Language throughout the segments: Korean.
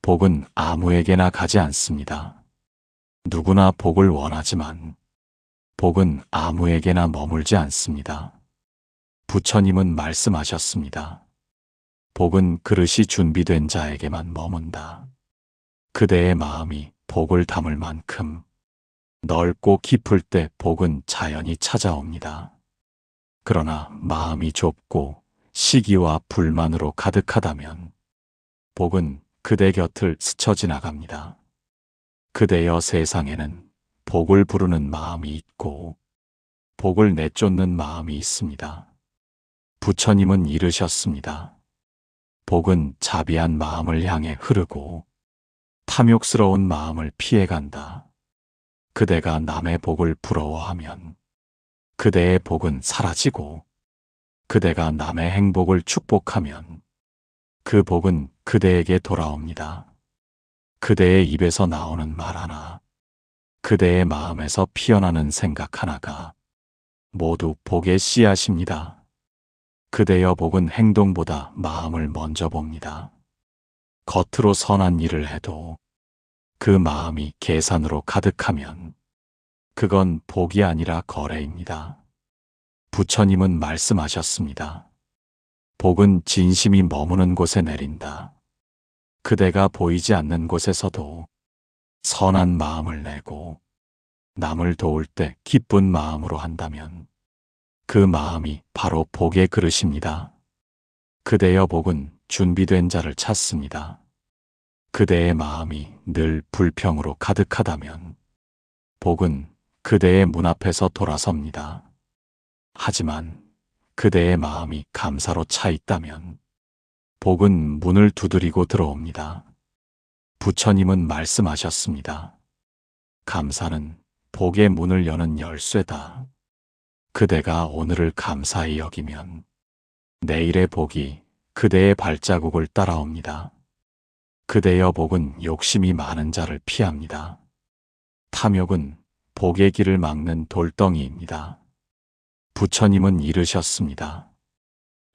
복은 아무에게나 가지 않습니다. 누구나 복을 원하지만 복은 아무에게나 머물지 않습니다. 부처님은 말씀하셨습니다. 복은 그릇이 준비된 자에게만 머문다. 그대의 마음이 복을 담을 만큼 넓고 깊을 때 복은 자연히 찾아옵니다. 그러나 마음이 좁고 시기와 불만으로 가득하다면 복은 그대 곁을 스쳐 지나갑니다. 그대여 세상에는 복을 부르는 마음이 있고 복을 내쫓는 마음이 있습니다. 부처님은 이르셨습니다. 복은 자비한 마음을 향해 흐르고 탐욕스러운 마음을 피해간다. 그대가 남의 복을 부러워하면 그대의 복은 사라지고 그대가 남의 행복을 축복하면 그 복은 그대에게 돌아옵니다. 그대의 입에서 나오는 말 하나, 그대의 마음에서 피어나는 생각 하나가 모두 복의 씨앗입니다. 그대여 복은 행동보다 마음을 먼저 봅니다. 겉으로 선한 일을 해도 그 마음이 계산으로 가득하면 그건 복이 아니라 거래입니다. 부처님은 말씀하셨습니다. 복은 진심이 머무는 곳에 내린다. 그대가 보이지 않는 곳에서도 선한 마음을 내고 남을 도울 때 기쁜 마음으로 한다면 그 마음이 바로 복의 그릇입니다. 그대여 복은 준비된 자를 찾습니다. 그대의 마음이 늘 불평으로 가득하다면 복은 그대의 문 앞에서 돌아섭니다. 하지만 그대의 마음이 감사로 차 있다면 복은 문을 두드리고 들어옵니다. 부처님은 말씀하셨습니다. 감사는 복의 문을 여는 열쇠다. 그대가 오늘을 감사히 여기면 내일의 복이 그대의 발자국을 따라옵니다. 그대여 복은 욕심이 많은 자를 피합니다. 탐욕은 복의 길을 막는 돌덩이입니다. 부처님은 이르셨습니다.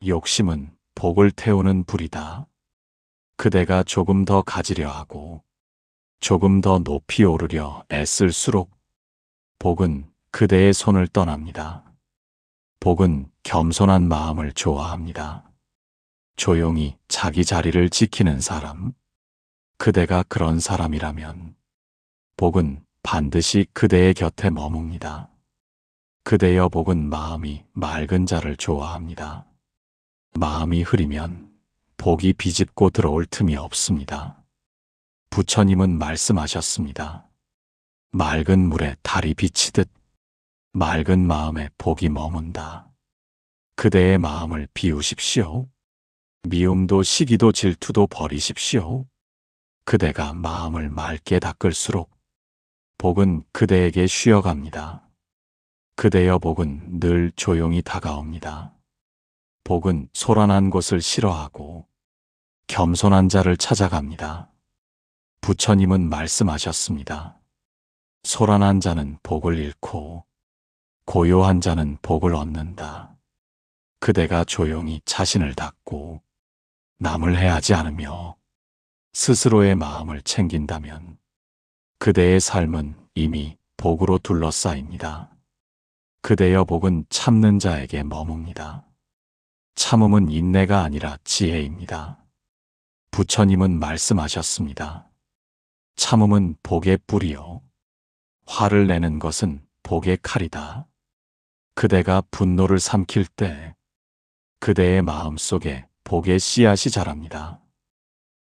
욕심은 복을 태우는 불이다. 그대가 조금 더 가지려 하고 조금 더 높이 오르려 애쓸수록 복은 그대의 손을 떠납니다. 복은 겸손한 마음을 좋아합니다. 조용히 자기 자리를 지키는 사람, 그대가 그런 사람이라면 복은 반드시 그대의 곁에 머뭅니다. 그대여 복은 마음이 맑은 자를 좋아합니다. 마음이 흐리면 복이 비집고 들어올 틈이 없습니다. 부처님은 말씀하셨습니다. 맑은 물에 달이 비치듯 맑은 마음에 복이 머문다. 그대의 마음을 비우십시오. 미움도 시기도 질투도 버리십시오. 그대가 마음을 맑게 닦을수록 복은 그대에게 쉬어갑니다. 그대여 복은 늘 조용히 다가옵니다. 복은 소란한 곳을 싫어하고 겸손한 자를 찾아갑니다. 부처님은 말씀하셨습니다. 소란한 자는 복을 잃고 고요한 자는 복을 얻는다. 그대가 조용히 자신을 닦고 남을 해하지 않으며 스스로의 마음을 챙긴다면 그대의 삶은 이미 복으로 둘러싸입니다. 그대여 복은 참는 자에게 머뭅니다. 참음은 인내가 아니라 지혜입니다. 부처님은 말씀하셨습니다. 참음은 복의 뿌리요. 화를 내는 것은 복의 칼이다. 그대가 분노를 삼킬 때 그대의 마음 속에 복의 씨앗이 자랍니다.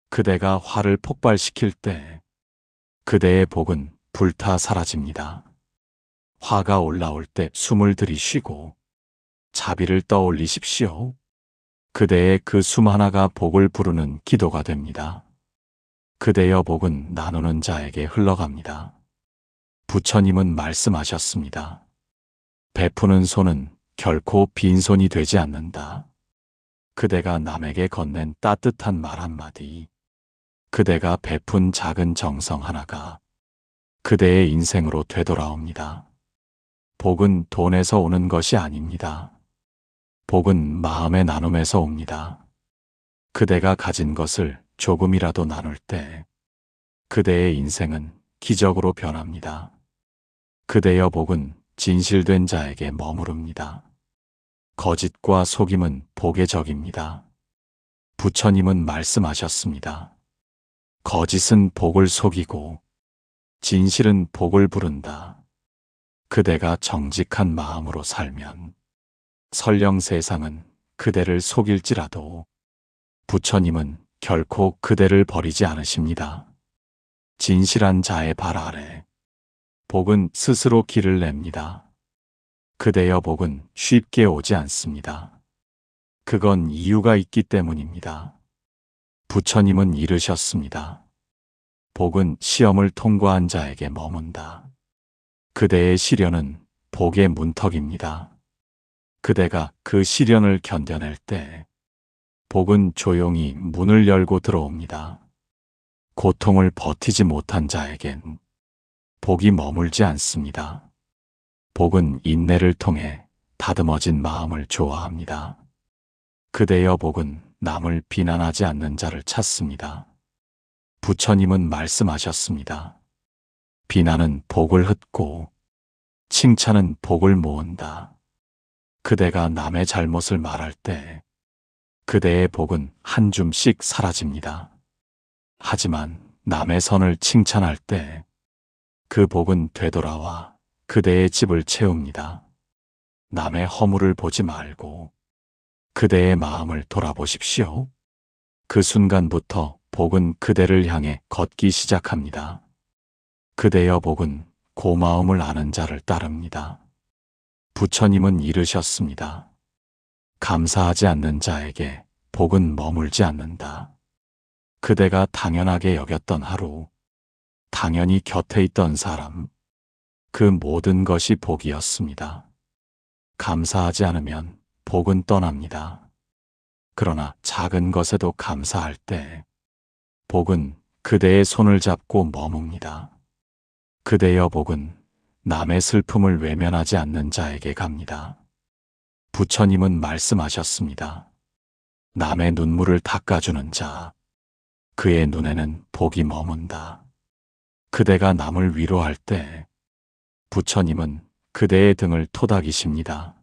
그대가 화를 폭발시킬 때 그대의 복은 불타 사라집니다. 화가 올라올 때 숨을 들이쉬고 자비를 떠올리십시오. 그대의 그 숨 하나가 복을 부르는 기도가 됩니다. 그대여 복은 나누는 자에게 흘러갑니다. 부처님은 말씀하셨습니다. 베푸는 손은 결코 빈손이 되지 않는다. 그대가 남에게 건넨 따뜻한 말 한마디, 그대가 베푼 작은 정성 하나가 그대의 인생으로 되돌아옵니다. 복은 돈에서 오는 것이 아닙니다. 복은 마음의 나눔에서 옵니다. 그대가 가진 것을 조금이라도 나눌 때 그대의 인생은 기적으로 변합니다. 그대여 복은 진실된 자에게 머무릅니다. 거짓과 속임은 복의 적입니다. 부처님은 말씀하셨습니다. 거짓은 복을 속이고 진실은 복을 부른다. 그대가 정직한 마음으로 살면 설령 세상은 그대를 속일지라도 부처님은 결코 그대를 버리지 않으십니다. 진실한 자의 발 아래 복은 스스로 길을 냅니다. 그대여 복은 쉽게 오지 않습니다. 그건 이유가 있기 때문입니다. 부처님은 이르셨습니다. 복은 시험을 통과한 자에게 머문다. 그대의 시련은 복의 문턱입니다. 그대가 그 시련을 견뎌낼 때 복은 조용히 문을 열고 들어옵니다. 고통을 버티지 못한 자에겐 복이 머물지 않습니다. 복은 인내를 통해 다듬어진 마음을 좋아합니다. 그대여 복은 남을 비난하지 않는 자를 찾습니다. 부처님은 말씀하셨습니다. 비난은 복을 흩고 칭찬은 복을 모은다. 그대가 남의 잘못을 말할 때 그대의 복은 한 줌씩 사라집니다. 하지만 남의 선을 칭찬할 때 그 복은 되돌아와 그대의 집을 채웁니다. 남의 허물을 보지 말고 그대의 마음을 돌아보십시오. 그 순간부터 복은 그대를 향해 걷기 시작합니다. 그대여 복은 고마움을 아는 자를 따릅니다. 부처님은 이르셨습니다. 감사하지 않는 자에게 복은 머물지 않는다. 그대가 당연하게 여겼던 하루, 당연히 곁에 있던 사람, 그 모든 것이 복이었습니다. 감사하지 않으면 복은 떠납니다. 그러나 작은 것에도 감사할 때 복은 그대의 손을 잡고 머뭅니다. 그대여 복은 남의 슬픔을 외면하지 않는 자에게 갑니다. 부처님은 말씀하셨습니다. 남의 눈물을 닦아주는 자, 그의 눈에는 복이 머문다. 그대가 남을 위로할 때 부처님은 그대의 등을 토닥이십니다.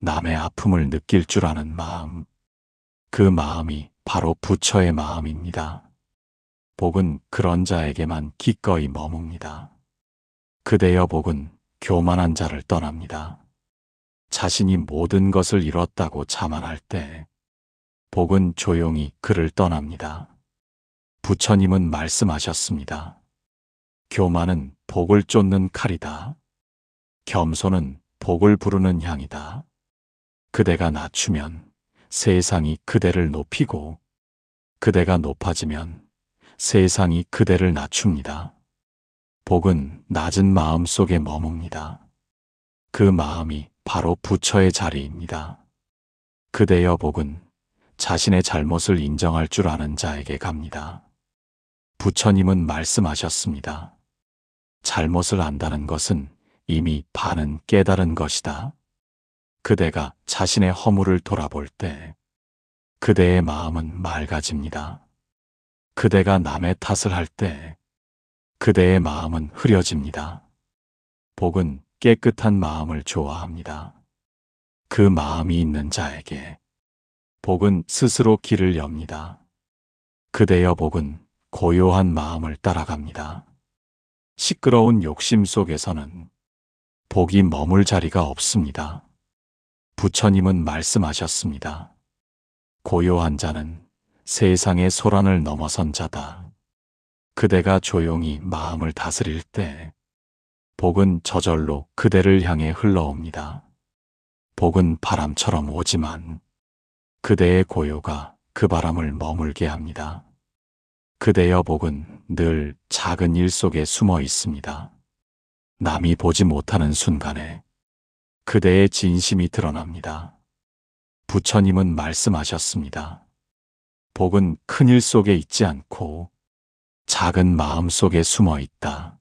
남의 아픔을 느낄 줄 아는 마음, 그 마음이 바로 부처의 마음입니다. 복은 그런 자에게만 기꺼이 머뭅니다. 그대여 복은 교만한 자를 떠납니다. 자신이 모든 것을 이뤘다고 자만할 때 복은 조용히 그를 떠납니다. 부처님은 말씀하셨습니다. 교만은 복을 쫓는 칼이다. 겸손은 복을 부르는 향이다. 그대가 낮추면 세상이 그대를 높이고 그대가 높아지면 세상이 그대를 낮춥니다. 복은 낮은 마음 속에 머뭅니다. 그 마음이 바로 부처의 자리입니다. 그대여 복은 자신의 잘못을 인정할 줄 아는 자에게 갑니다. 부처님은 말씀하셨습니다. 잘못을 안다는 것은 이미 반은 깨달은 것이다. 그대가 자신의 허물을 돌아볼 때 그대의 마음은 맑아집니다. 그대가 남의 탓을 할 때 그대의 마음은 흐려집니다. 복은 깨끗한 마음을 좋아합니다. 그 마음이 있는 자에게 복은 스스로 길을 엽니다. 그대여 복은 고요한 마음을 따라갑니다. 시끄러운 욕심 속에서는 복이 머물 자리가 없습니다. 부처님은 말씀하셨습니다. 고요한 자는 세상의 소란을 넘어선 자다. 그대가 조용히 마음을 다스릴 때 복은 저절로 그대를 향해 흘러옵니다. 복은 바람처럼 오지만 그대의 고요가 그 바람을 머물게 합니다. 그대여 복은 늘 작은 일 속에 숨어 있습니다. 남이 보지 못하는 순간에 그대의 진심이 드러납니다. 부처님은 말씀하셨습니다. 복은 큰 일 속에 있지 않고 작은 마음 속에 숨어 있다.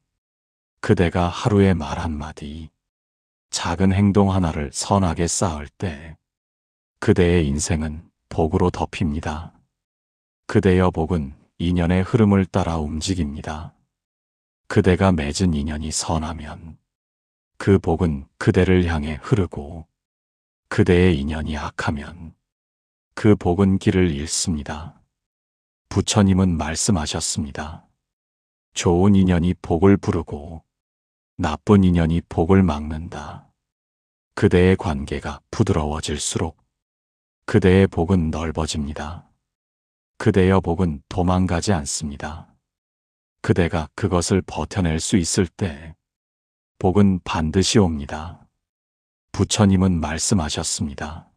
그대가 하루의 말 한마디, 작은 행동 하나를 선하게 쌓을 때 그대의 인생은 복으로 덮입니다. 그대여 복은 인연의 흐름을 따라 움직입니다. 그대가 맺은 인연이 선하면 그 복은 그대를 향해 흐르고, 그대의 인연이 악하면 그 복은 길을 잃습니다. 부처님은 말씀하셨습니다. 좋은 인연이 복을 부르고 나쁜 인연이 복을 막는다. 그대의 관계가 부드러워질수록 그대의 복은 넓어집니다. 그대의 복은 도망가지 않습니다. 그대가 그것을 버텨낼 수 있을 때 복은 반드시 옵니다. 부처님은 말씀하셨습니다.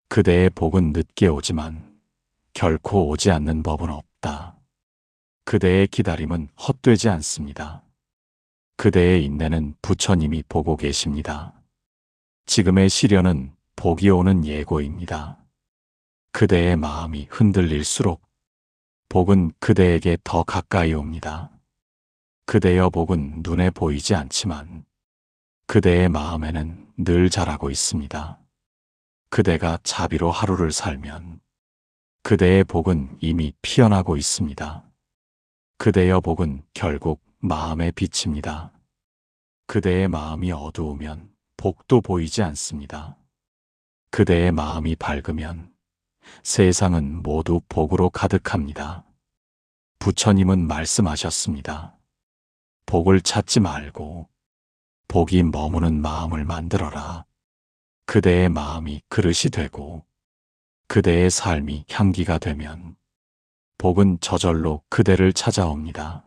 그대의 복은 늦게 오지만 결코 오지 않는 법은 없다. 그대의 기다림은 헛되지 않습니다. 그대의 인내는 부처님이 보고 계십니다. 지금의 시련은 복이 오는 예고입니다. 그대의 마음이 흔들릴수록 복은 그대에게 더 가까이 옵니다. 그대의 복은 눈에 보이지 않지만 그대의 마음에는 늘 자라고 있습니다. 그대가 자비로 하루를 살면 그대의 복은 이미 피어나고 있습니다. 그대의 복은 결국 마음의 빛입니다. 그대의 마음이 어두우면 복도 보이지 않습니다. 그대의 마음이 밝으면 세상은 모두 복으로 가득합니다. 부처님은 말씀하셨습니다. 복을 찾지 말고 복이 머무는 마음을 만들어라. 그대의 마음이 그릇이 되고 그대의 삶이 향기가 되면 복은 저절로 그대를 찾아옵니다.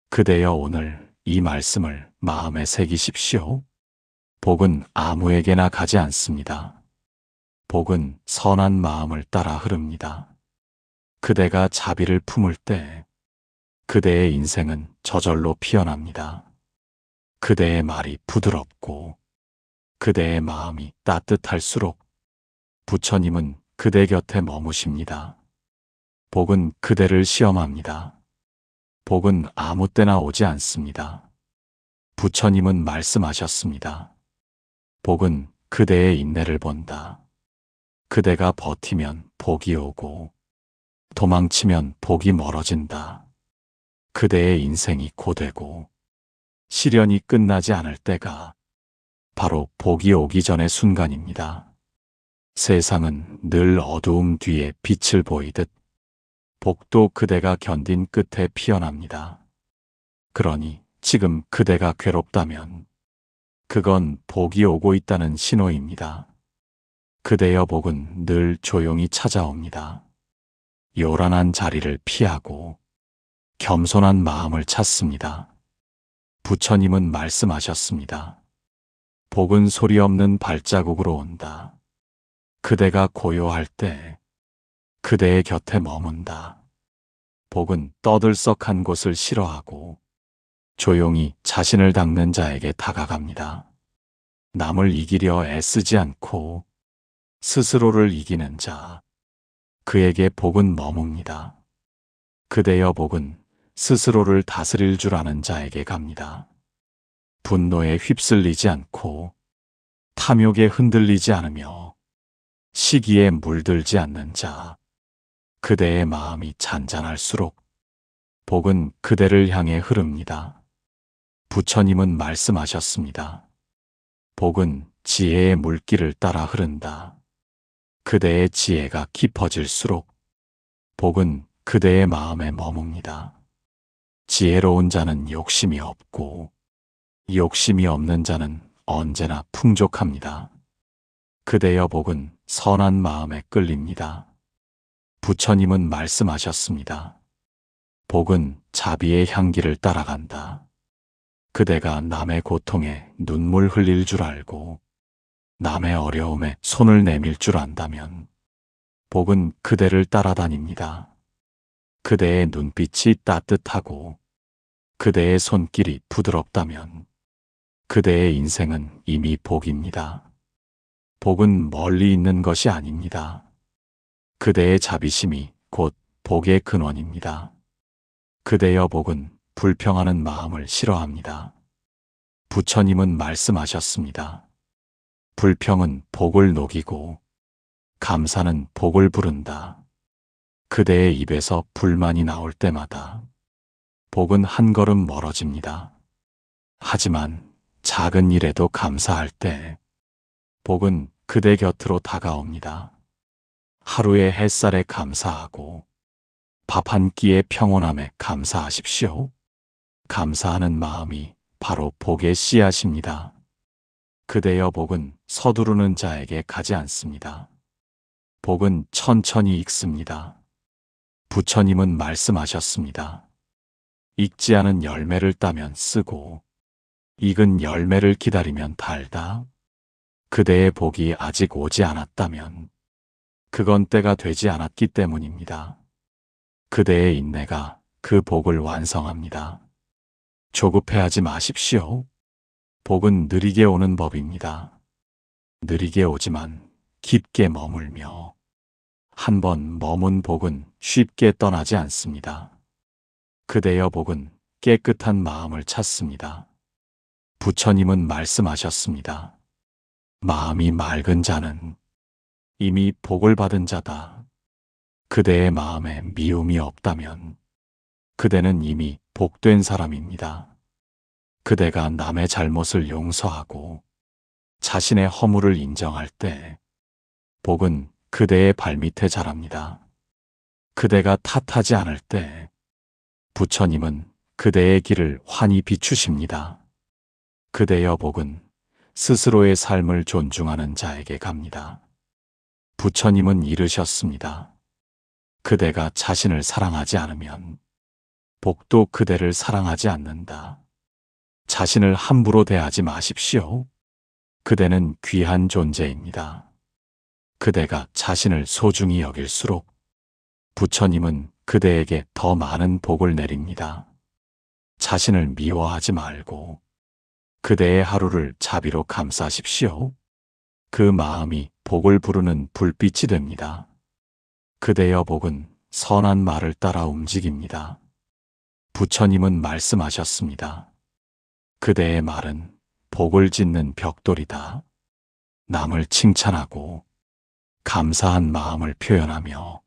그대여 오늘 이 말씀을 마음에 새기십시오. 복은 아무에게나 가지 않습니다. 복은 선한 마음을 따라 흐릅니다. 그대가 자비를 품을 때 그대의 인생은 저절로 피어납니다. 그대의 말이 부드럽고 그대의 마음이 따뜻할수록 부처님은 그대 곁에 머무십니다. 복은 그대를 시험합니다. 복은 아무 때나 오지 않습니다. 부처님은 말씀하셨습니다. 복은 그대의 인내를 본다. 그대가 버티면 복이 오고 도망치면 복이 멀어진다. 그대의 인생이 고되고 시련이 끝나지 않을 때가 바로 복이 오기 전의 순간입니다. 세상은 늘 어두움 뒤에 빛을 보이듯 복도 그대가 견딘 끝에 피어납니다. 그러니 지금 그대가 괴롭다면 그건 복이 오고 있다는 신호입니다. 그대의 복은 늘 조용히 찾아옵니다. 요란한 자리를 피하고 겸손한 마음을 찾습니다. 부처님은 말씀하셨습니다. 복은 소리 없는 발자국으로 온다. 그대가 고요할 때 그대의 곁에 머문다. 복은 떠들썩한 곳을 싫어하고 조용히 자신을 닦는 자에게 다가갑니다. 남을 이기려 애쓰지 않고 스스로를 이기는 자, 그에게 복은 머뭅니다. 그대의 복은 스스로를 다스릴 줄 아는 자에게 갑니다. 분노에 휩쓸리지 않고 탐욕에 흔들리지 않으며 시기에 물들지 않는 자, 그대의 마음이 잔잔할수록 복은 그대를 향해 흐릅니다. 부처님은 말씀하셨습니다. 복은 지혜의 물길을 따라 흐른다. 그대의 지혜가 깊어질수록 복은 그대의 마음에 머뭅니다. 지혜로운 자는 욕심이 없고 욕심이 없는 자는 언제나 풍족합니다. 그대의 복은 선한 마음에 끌립니다. 부처님은 말씀하셨습니다. 복은 자비의 향기를 따라간다. 그대가 남의 고통에 눈물 흘릴 줄 알고 남의 어려움에 손을 내밀 줄 안다면 복은 그대를 따라다닙니다. 그대의 눈빛이 따뜻하고 그대의 손길이 부드럽다면 그대의 인생은 이미 복입니다. 복은 멀리 있는 것이 아닙니다. 그대의 자비심이 곧 복의 근원입니다. 그대의 복은 불평하는 마음을 싫어합니다. 부처님은 말씀하셨습니다. 불평은 복을 녹이고 감사는 복을 부른다. 그대의 입에서 불만이 나올 때마다 복은 한 걸음 멀어집니다. 하지만 작은 일에도 감사할 때 복은 그대 곁으로 다가옵니다. 하루의 햇살에 감사하고 밥 한 끼의 평온함에 감사하십시오. 감사하는 마음이 바로 복의 씨앗입니다. 그대여 복은 서두르는 자에게 가지 않습니다. 복은 천천히 익습니다. 부처님은 말씀하셨습니다. 익지 않은 열매를 따면 쓰고 익은 열매를 기다리면 달다. 그대의 복이 아직 오지 않았다면 그건 때가 되지 않았기 때문입니다. 그대의 인내가 그 복을 완성합니다. 조급해하지 마십시오. 복은 느리게 오는 법입니다. 느리게 오지만 깊게 머물며 한번 머문 복은 쉽게 떠나지 않습니다. 그대여 복은 깨끗한 마음을 찾습니다. 부처님은 말씀하셨습니다. 마음이 맑은 자는 이미 복을 받은 자다. 그대의 마음에 미움이 없다면 그대는 이미 복된 사람입니다. 그대가 남의 잘못을 용서하고 자신의 허물을 인정할 때 복은 그대의 발밑에 자랍니다. 그대가 탓하지 않을 때 부처님은 그대의 길을 환히 비추십니다. 그대여 복은 스스로의 삶을 존중하는 자에게 갑니다. 부처님은 이르셨습니다. 그대가 자신을 사랑하지 않으면 복도 그대를 사랑하지 않는다. 자신을 함부로 대하지 마십시오. 그대는 귀한 존재입니다. 그대가 자신을 소중히 여길수록 부처님은 그대에게 더 많은 복을 내립니다. 자신을 미워하지 말고 그대의 하루를 자비로 감싸십시오. 그 마음이 복을 부르는 불빛이 됩니다. 그대여 복은 선한 말을 따라 움직입니다. 부처님은 말씀하셨습니다. 그대의 말은 복을 짓는 벽돌이다. 남을 칭찬하고 감사한 마음을 표현하며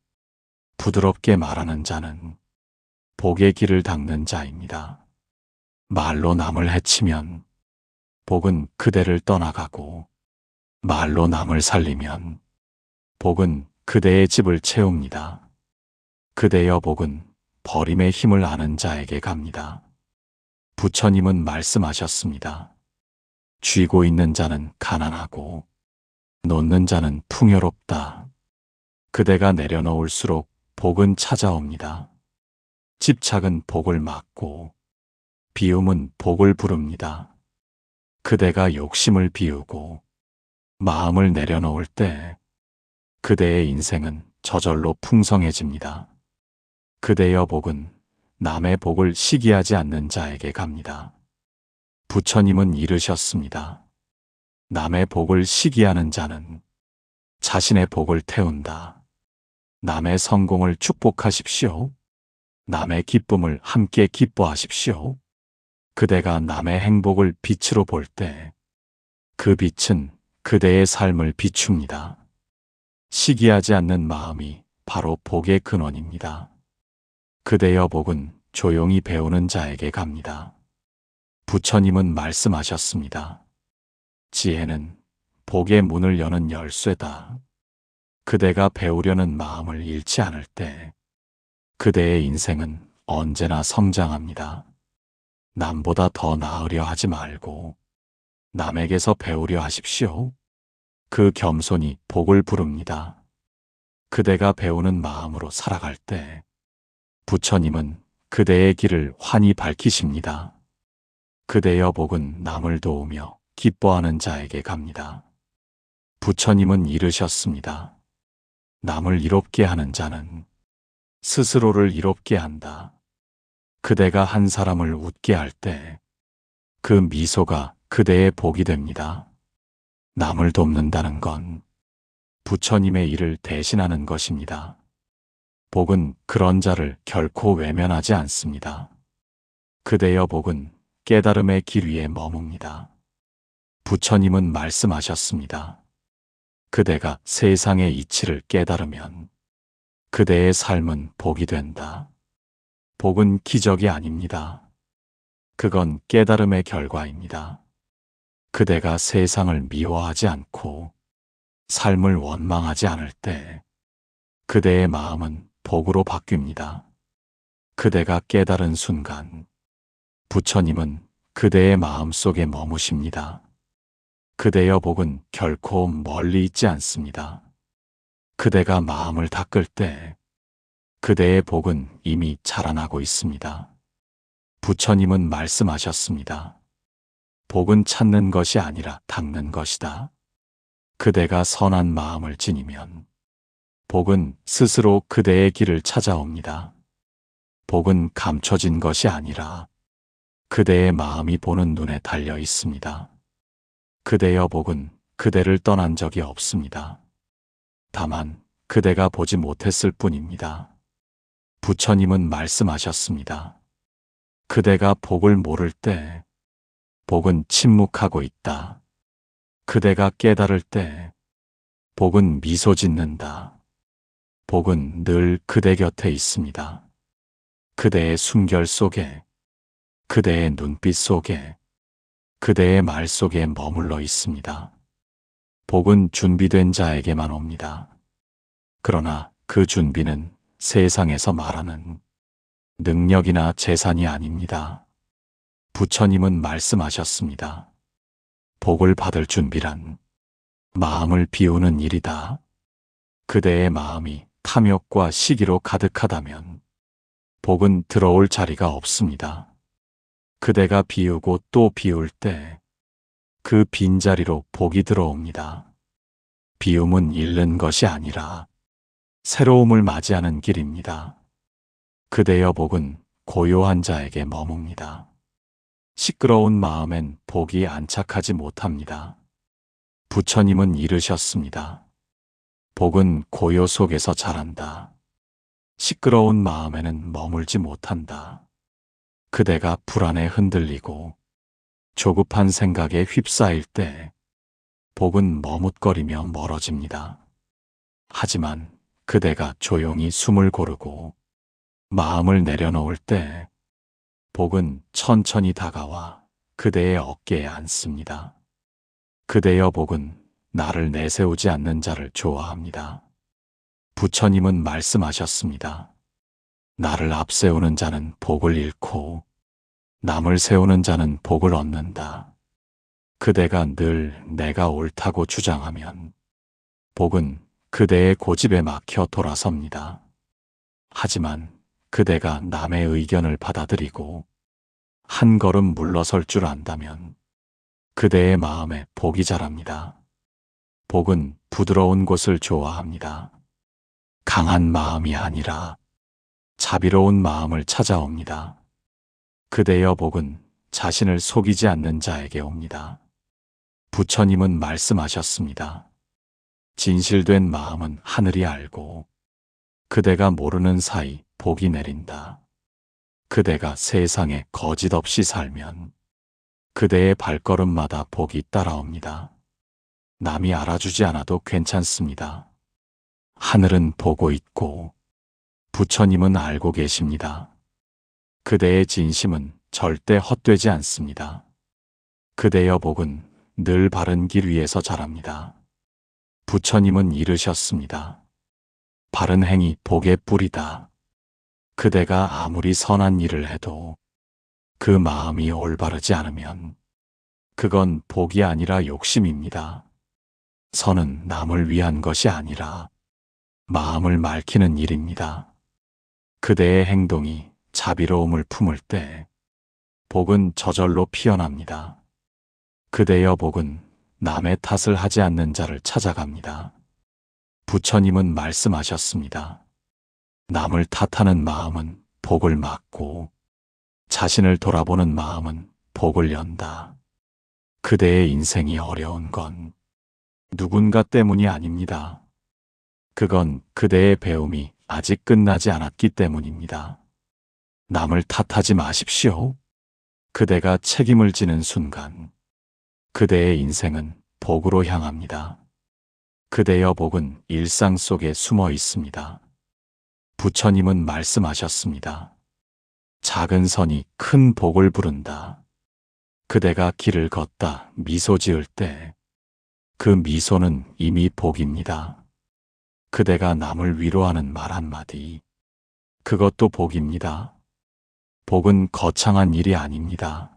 부드럽게 말하는 자는 복의 길을 닦는 자입니다. 말로 남을 해치면 복은 그대를 떠나가고 말로 남을 살리면 복은 그대의 집을 채웁니다. 그대여 복은 버림의 힘을 아는 자에게 갑니다. 부처님은 말씀하셨습니다. 쥐고 있는 자는 가난하고 놓는 자는 풍요롭다. 그대가 내려놓을수록 복은 찾아옵니다. 집착은 복을 막고 비움은 복을 부릅니다. 그대가 욕심을 비우고 마음을 내려놓을 때 그대의 인생은 저절로 풍성해집니다. 그대여 복은 남의 복을 시기하지 않는 자에게 갑니다. 부처님은 이르셨습니다. 남의 복을 시기하는 자는 자신의 복을 태운다. 남의 성공을 축복하십시오. 남의 기쁨을 함께 기뻐하십시오. 그대가 남의 행복을 빛으로 볼 때 그 빛은 그대의 삶을 비춥니다. 시기하지 않는 마음이 바로 복의 근원입니다. 그대여 복은 조용히 배우는 자에게 갑니다. 부처님은 말씀하셨습니다. 지혜는 복의 문을 여는 열쇠다. 그대가 배우려는 마음을 잃지 않을 때 그대의 인생은 언제나 성장합니다. 남보다 더 나으려 하지 말고 남에게서 배우려 하십시오. 그 겸손이 복을 부릅니다. 그대가 배우는 마음으로 살아갈 때 부처님은 그대의 길을 환히 밝히십니다. 그대여 복은 남을 도우며 기뻐하는 자에게 갑니다. 부처님은 이르셨습니다. 남을 이롭게 하는 자는 스스로를 이롭게 한다. 그대가 한 사람을 웃게 할 때 그 미소가 그대의 복이 됩니다. 남을 돕는다는 건 부처님의 일을 대신하는 것입니다. 복은 그런 자를 결코 외면하지 않습니다. 그대여 복은 깨달음의 길 위에 머뭅니다. 부처님은 말씀하셨습니다. 그대가 세상의 이치를 깨달으면 그대의 삶은 복이 된다. 복은 기적이 아닙니다. 그건 깨달음의 결과입니다. 그대가 세상을 미워하지 않고 삶을 원망하지 않을 때 그대의 마음은 복으로 바뀝니다. 그대가 깨달은 순간 부처님은 그대의 마음 속에 머무십니다. 그대의 복은 결코 멀리 있지 않습니다. 그대가 마음을 닦을 때 그대의 복은 이미 자라나고 있습니다. 부처님은 말씀하셨습니다. 복은 찾는 것이 아니라 닦는 것이다. 그대가 선한 마음을 지니면 복은 스스로 그대의 길을 찾아옵니다. 복은 감춰진 것이 아니라 그대의 마음이 보는 눈에 달려 있습니다. 그대의 복은 그대를 떠난 적이 없습니다. 다만 그대가 보지 못했을 뿐입니다. 부처님은 말씀하셨습니다. 그대가 복을 모를 때 복은 침묵하고 있다. 그대가 깨달을 때 복은 미소 짓는다. 복은 늘 그대 곁에 있습니다. 그대의 숨결 속에, 그대의 눈빛 속에, 그대의 말 속에 머물러 있습니다. 복은 준비된 자에게만 옵니다. 그러나 그 준비는 세상에서 말하는 능력이나 재산이 아닙니다. 부처님은 말씀하셨습니다. 복을 받을 준비란 마음을 비우는 일이다. 그대의 마음이 탐욕과 시기로 가득하다면 복은 들어올 자리가 없습니다. 그대가 비우고 또 비울 때 그 빈자리로 복이 들어옵니다. 비움은 잃는 것이 아니라 새로움을 맞이하는 길입니다. 그대의 복은 고요한 자에게 머뭅니다. 시끄러운 마음엔 복이 안착하지 못합니다. 부처님은 이르셨습니다. 복은 고요 속에서 자란다. 시끄러운 마음에는 머물지 못한다. 그대가 불안에 흔들리고 조급한 생각에 휩싸일 때 복은 머뭇거리며 멀어집니다. 하지만 그대가 조용히 숨을 고르고 마음을 내려놓을 때 복은 천천히 다가와 그대의 어깨에 앉습니다. 그대의 복은 나를 내세우지 않는 자를 좋아합니다. 부처님은 말씀하셨습니다. 나를 앞세우는 자는 복을 잃고 남을 세우는 자는 복을 얻는다. 그대가 늘 내가 옳다고 주장하면 복은 그대의 고집에 막혀 돌아섭니다. 하지만 그대가 남의 의견을 받아들이고 한 걸음 물러설 줄 안다면 그대의 마음에 복이 자랍니다. 복은 부드러운 곳을 좋아합니다. 강한 마음이 아니라 자비로운 마음을 찾아옵니다. 그대의 복은 자신을 속이지 않는 자에게 옵니다. 부처님은 말씀하셨습니다. 진실된 마음은 하늘이 알고 그대가 모르는 사이 복이 내린다. 그대가 세상에 거짓 없이 살면 그대의 발걸음마다 복이 따라옵니다. 남이 알아주지 않아도 괜찮습니다. 하늘은 보고 있고 부처님은 알고 계십니다. 그대의 진심은 절대 헛되지 않습니다. 그대의 복은 늘 바른 길 위에서 자랍니다. 부처님은 이르셨습니다. 바른 행이 복의 뿌리다. 그대가 아무리 선한 일을 해도 그 마음이 올바르지 않으면 그건 복이 아니라 욕심입니다. 선은 남을 위한 것이 아니라 마음을 맑히는 일입니다. 그대의 행동이 자비로움을 품을 때 복은 저절로 피어납니다. 그대의 복은 남의 탓을 하지 않는 자를 찾아갑니다. 부처님은 말씀하셨습니다. 남을 탓하는 마음은 복을 막고 자신을 돌아보는 마음은 복을 연다. 그대의 인생이 어려운 건 누군가 때문이 아닙니다. 그건 그대의 배움이 아직 끝나지 않았기 때문입니다. 남을 탓하지 마십시오. 그대가 책임을 지는 순간 그대의 인생은 복으로 향합니다. 그대의 복은 일상 속에 숨어 있습니다. 부처님은 말씀하셨습니다. 작은 선이 큰 복을 부른다. 그대가 길을 걷다 미소 지을 때 그 미소는 이미 복입니다. 그대가 남을 위로하는 말 한마디, 그것도 복입니다. 복은 거창한 일이 아닙니다.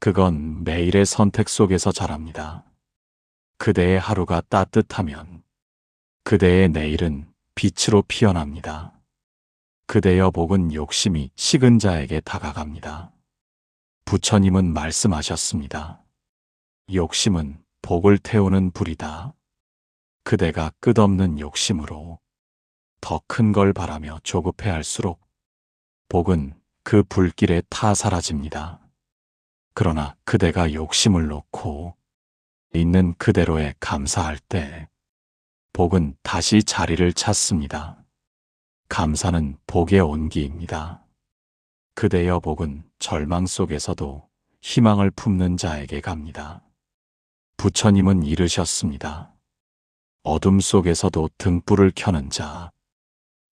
그건 매일의 선택 속에서 자랍니다. 그대의 하루가 따뜻하면 그대의 내일은 빛으로 피어납니다. 그대여 복은 욕심이 식은 자에게 다가갑니다. 부처님은 말씀하셨습니다. 욕심은 복을 태우는 불이다. 그대가 끝없는 욕심으로 더 큰 걸 바라며 조급해할수록 복은 그 불길에 타 사라집니다. 그러나 그대가 욕심을 놓고 있는 그대로에 감사할 때 복은 다시 자리를 찾습니다. 감사는 복의 온기입니다. 그대여 복은 절망 속에서도 희망을 품는 자에게 갑니다. 부처님은 이르셨습니다. 어둠 속에서도 등불을 켜는 자,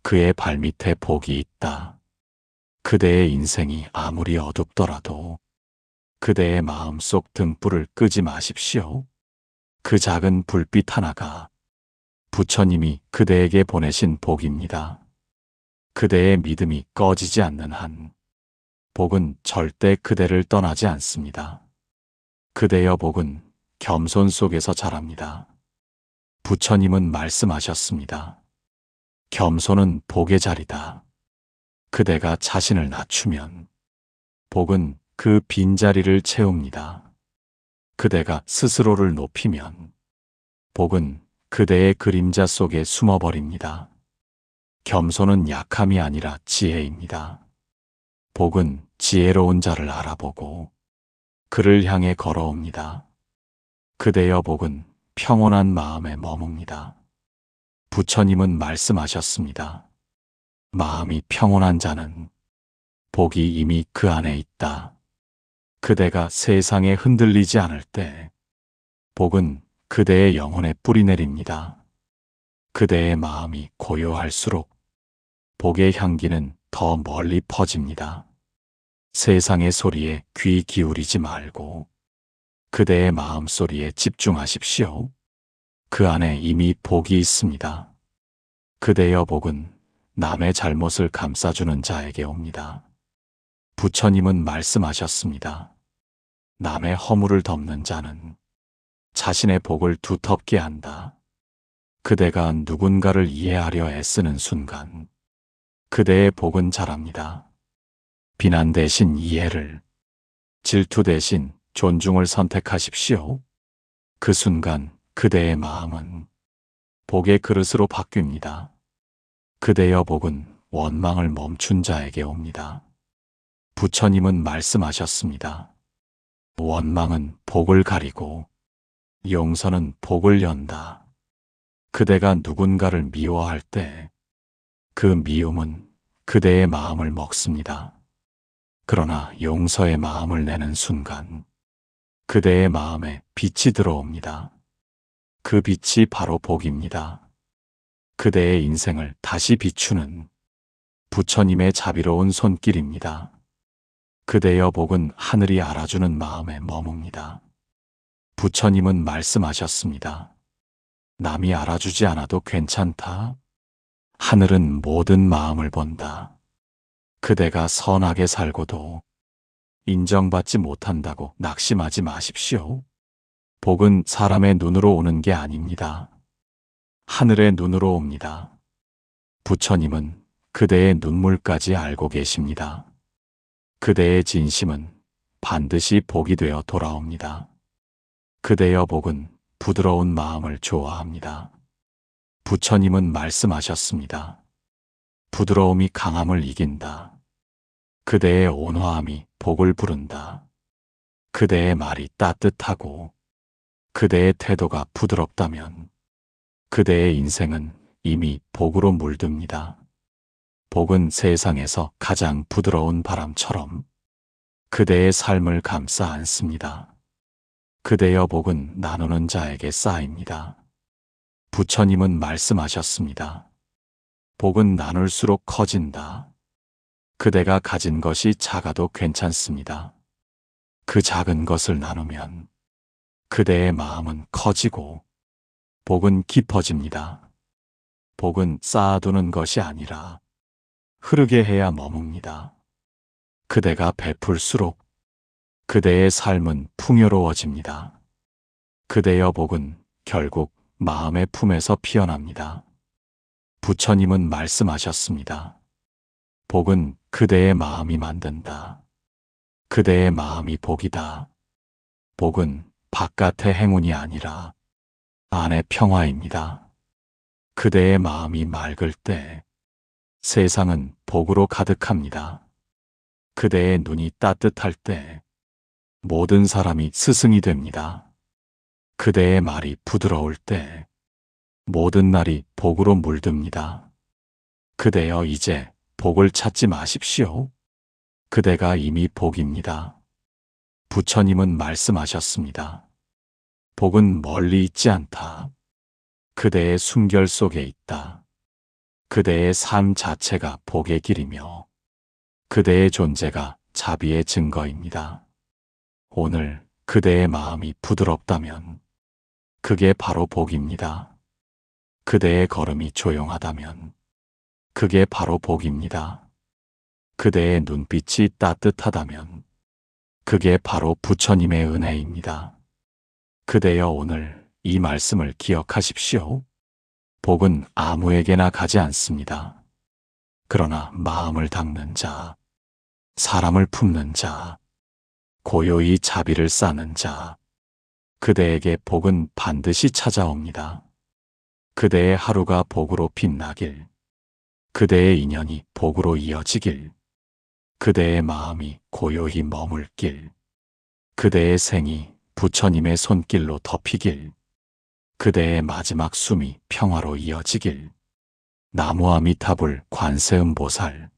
그의 발밑에 복이 있다. 그대의 인생이 아무리 어둡더라도 그대의 마음속 등불을 끄지 마십시오. 그 작은 불빛 하나가 부처님이 그대에게 보내신 복입니다. 그대의 믿음이 꺼지지 않는 한 복은 절대 그대를 떠나지 않습니다. 그대여 복은 겸손 속에서 자랍니다. 부처님은 말씀하셨습니다. 겸손은 복의 자리다. 그대가 자신을 낮추면 복은 그 빈자리를 채웁니다. 그대가 스스로를 높이면 복은 그대의 그림자 속에 숨어버립니다. 겸손은 약함이 아니라 지혜입니다. 복은 지혜로운 자를 알아보고 그를 향해 걸어옵니다. 그대여 복은 평온한 마음에 머뭅니다. 부처님은 말씀하셨습니다. 마음이 평온한 자는 복이 이미 그 안에 있다. 그대가 세상에 흔들리지 않을 때 복은 그대의 영혼에 뿌리 내립니다. 그대의 마음이 고요할수록 복의 향기는 더 멀리 퍼집니다. 세상의 소리에 귀 기울이지 말고 그대의 마음 소리에 집중하십시오. 그 안에 이미 복이 있습니다. 그대여 복은 남의 잘못을 감싸주는 자에게 옵니다. 부처님은 말씀하셨습니다. 남의 허물을 덮는 자는 자신의 복을 두텁게 한다. 그대가 누군가를 이해하려 애쓰는 순간 그대의 복은 자랍니다. 비난 대신 이해를, 질투 대신 존중을 선택하십시오. 그 순간 그대의 마음은 복의 그릇으로 바뀝니다. 그대여 복은 원망을 멈춘 자에게 옵니다. 부처님은 말씀하셨습니다. 원망은 복을 가리고 용서는 복을 연다. 그대가 누군가를 미워할 때 그 미움은 그대의 마음을 먹습니다. 그러나 용서의 마음을 내는 순간 그대의 마음에 빛이 들어옵니다. 그 빛이 바로 복입니다. 그대의 인생을 다시 비추는 부처님의 자비로운 손길입니다. 그대여 복은 하늘이 알아주는 마음에 머뭅니다. 부처님은 말씀하셨습니다. 남이 알아주지 않아도 괜찮다. 하늘은 모든 마음을 본다. 그대가 선하게 살고도 인정받지 못한다고 낙심하지 마십시오. 복은 사람의 눈으로 오는 게 아닙니다. 하늘의 눈으로 옵니다. 부처님은 그대의 눈물까지 알고 계십니다. 그대의 진심은 반드시 복이 되어 돌아옵니다. 그대여 복은 부드러운 마음을 좋아합니다. 부처님은 말씀하셨습니다. 부드러움이 강함을 이긴다. 그대의 온화함이 복을 부른다. 그대의 말이 따뜻하고 그대의 태도가 부드럽다면 그대의 인생은 이미 복으로 물듭니다. 복은 세상에서 가장 부드러운 바람처럼 그대의 삶을 감싸 안습니다. 그대여 복은 나누는 자에게 쌓입니다. 부처님은 말씀하셨습니다. 복은 나눌수록 커진다. 그대가 가진 것이 작아도 괜찮습니다. 그 작은 것을 나누면 그대의 마음은 커지고 복은 깊어집니다. 복은 쌓아두는 것이 아니라 흐르게 해야 머뭅니다. 그대가 베풀수록 그대의 삶은 풍요로워집니다. 그대여 복은 결국 마음의 품에서 피어납니다. 부처님은 말씀하셨습니다. 복은 그대의 마음이 만든다. 그대의 마음이 복이다. 복은 바깥의 행운이 아니라 안의 평화입니다. 그대의 마음이 맑을 때 세상은 복으로 가득합니다. 그대의 눈이 따뜻할 때 모든 사람이 스승이 됩니다. 그대의 말이 부드러울 때 모든 날이 복으로 물듭니다. 그대여 이제 복을 찾지 마십시오. 그대가 이미 복입니다. 부처님은 말씀하셨습니다. 복은 멀리 있지 않다. 그대의 숨결 속에 있다. 그대의 삶 자체가 복의 길이며 그대의 존재가 자비의 증거입니다. 오늘 그대의 마음이 부드럽다면 그게 바로 복입니다. 그대의 걸음이 조용하다면 그게 바로 복입니다. 그대의 눈빛이 따뜻하다면 그게 바로 부처님의 은혜입니다. 그대여 오늘 이 말씀을 기억하십시오. 복은 아무에게나 가지 않습니다. 그러나 마음을 닦는 자, 사람을 품는 자, 고요히 자비를 쌓는 자, 그대에게 복은 반드시 찾아옵니다. 그대의 하루가 복으로 빛나길, 그대의 인연이 복으로 이어지길, 그대의 마음이 고요히 머물길, 그대의 생이 부처님의 손길로 덮이길, 그대의 마지막 숨이 평화로 이어지길. 나무아미타불 관세음보살